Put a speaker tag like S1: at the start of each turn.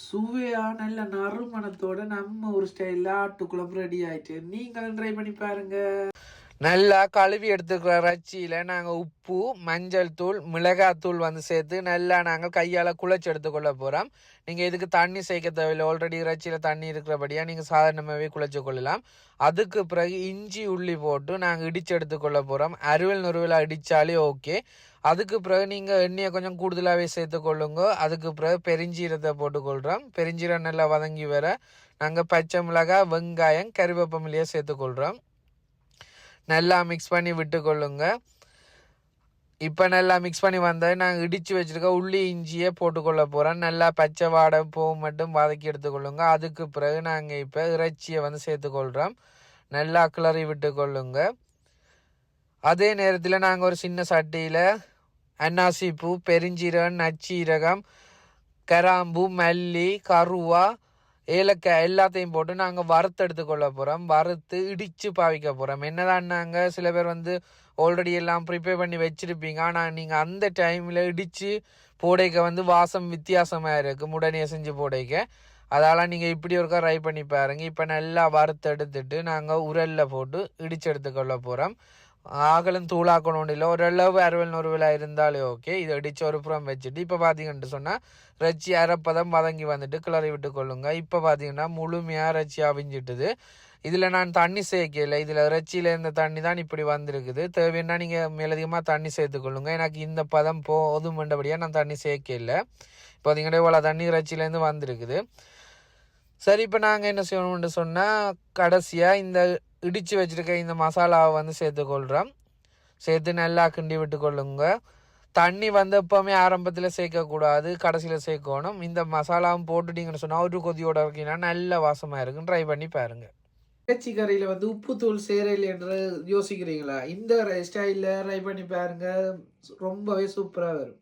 S1: சுவையா நல்ல நறுமணத்தோட நம்ம ஒரு ஸ்டைலில் ஆட்டுக்குழம்பு ரெடி ஆயிட்டு நீங்களும் ட்ரை பண்ணி பாருங்க.
S2: நல்லா கழுவி எடுத்துக்கிற இறைச்சியில் நாங்கள் உப்பு, மஞ்சள் தூள், மிளகாத்தூள் வந்து சேர்த்து நல்லா நாங்கள் கையால் குழைச்சி எடுத்துக்கொள்ள போகிறோம். நீங்கள் இதுக்கு தண்ணி சேர்க்க தேவையில்லை. ஆல்ரெடி இறைச்சியில் தண்ணி இருக்கிறபடியாக நீங்கள் சாதாரணமாகவே குழைச்சி கொள்ளலாம். அதுக்கு பிறகு இஞ்சி உள்ளி போட்டு நாங்கள் இடித்து எடுத்துக்கொள்ள போகிறோம். அருவல் நுருவலாக இடித்தாலே ஓகே. அதுக்கு பிறகு நீங்கள் எண்ணெயை கொஞ்சம் கூடுதலாகவே சேர்த்துக்கொள்ளுங்க. அதுக்கு பிறகு பெருஞ்சீரத்தை போட்டுக்கொள்கிறோம். பெருஞ்சீரம் நல்லா வதங்கி வர நாங்கள் பச்சை மிளகாய், வெங்காயம், கறிவேப்பமில்லையை சேர்த்துக்கொள்கிறோம். நல்லா மிக்ஸ் பண்ணி விட்டுக்கொள்ளுங்க. இப்போ நல்லா மிக்ஸ் பண்ணி வந்தால் நாங்கள் இடித்து வச்சுருக்க உள்ளி இஞ்சியே போட்டுக்கொள்ள போகிறோம். நல்லா பச்சை வாடை பூ மட்டும் வதக்கி எடுத்துக்கொள்ளுங்க. அதுக்கு பிறகு நாங்கள் இப்போ இறைச்சியை வந்து சேர்த்துக்கொள்கிறோம். நல்லா கிளறி விட்டுக்கொள்ளுங்க. அதே நேரத்தில் நாங்கள் ஒரு சின்ன சட்டியில் அன்னாசி பூ, பெருஞ்சீரகம், நச்சீரகம், கராம்பு, மல்லி, கருவா, ஏலக்காய் எல்லாத்தையும் போட்டு நாங்கள் வறுத்து எடுத்துக்கொள்ள போகிறோம். வறுத்து இடித்து பாவிக்க போகிறோம். என்னதான் நாங்கள் சில பேர் வந்து ஆல்ரெடி எல்லாம் ப்ரிப்பேர் பண்ணி வச்சுருப்பீங்க. ஆனால் நீங்கள் அந்த டைமில் இடித்து போடைக்க வந்து வாசம் வித்தியாசமாக இருக்குது உடனே செஞ்சு போடைக்க. அதால் நீங்கள் இப்படி ஒருக்கா ட்ரை பண்ணி பாருங்கள். இப்போ நல்லா வறுத்து எடுத்துட்டு நாங்கள் உரலில் போட்டு இடித்து எடுத்துக்கொள்ள போகிறோம். ஆகலும் தூளாக்கணும் இல்லை, ஓரளவு அறுவல் நுறுவலாக இருந்தாலே ஓகே. இதை அடித்து ஒரு புறம் வச்சுட்டு இப்போ பார்த்தீங்கன்ட்டு சொன்னால் இறைச்சி அரைப்பதம் வதங்கி வந்துட்டு கிளறி விட்டு கொள்ளுங்க. இப்போ பார்த்தீங்கன்னா முழுமையாக இறைச்சி அவிஞ்சிட்டுது. இதில் நான் தண்ணி சேர்க்கல. இதில் இறைச்சியில் இருந்த தண்ணி தான் இப்படி வந்திருக்குது. தேவைன்னா நீங்கள் மேலதிகமாக தண்ணி சேர்த்துக்கொள்ளுங்க. எனக்கு இந்த பதம் போதுமெண்டபடியாக நான் தண்ணி சேர்க்கல. இப்போ பார்த்தீங்கன்னா இவ்வளோ தண்ணி இறைச்சியிலேருந்து வந்திருக்குது. சரி, இப்போ நாங்கள் என்ன செய்யணும்னு சொன்னால் கடைசியாக இந்த இடித்து வச்சுருக்க இந்த மசாலாவை வந்து சேர்த்துக்கொள்கிறோம். சேர்த்து நல்லா கிண்டி விட்டு கொள்ளுங்க. தண்ணி வந்து எப்போவுமே ஆரம்பத்தில் சேர்க்கக்கூடாது, கடைசியில் சேர்க்கணும். இந்த மசாலாவும் போட்டுட்டிங்கன்னு சொன்னால் ஒரு கொதியோட இருக்கீங்கன்னா நல்ல வாசமாக இருக்கும். ட்ரை பண்ணி பாருங்கள்.
S1: இறைச்சி கறியில் வந்து உப்புத்தூள் சேரையில் என்று யோசிக்கிறீங்களா? இந்த ஸ்டைலில் ட்ரை பண்ணி பாருங்கள். ரொம்பவே சூப்பராக வரும்.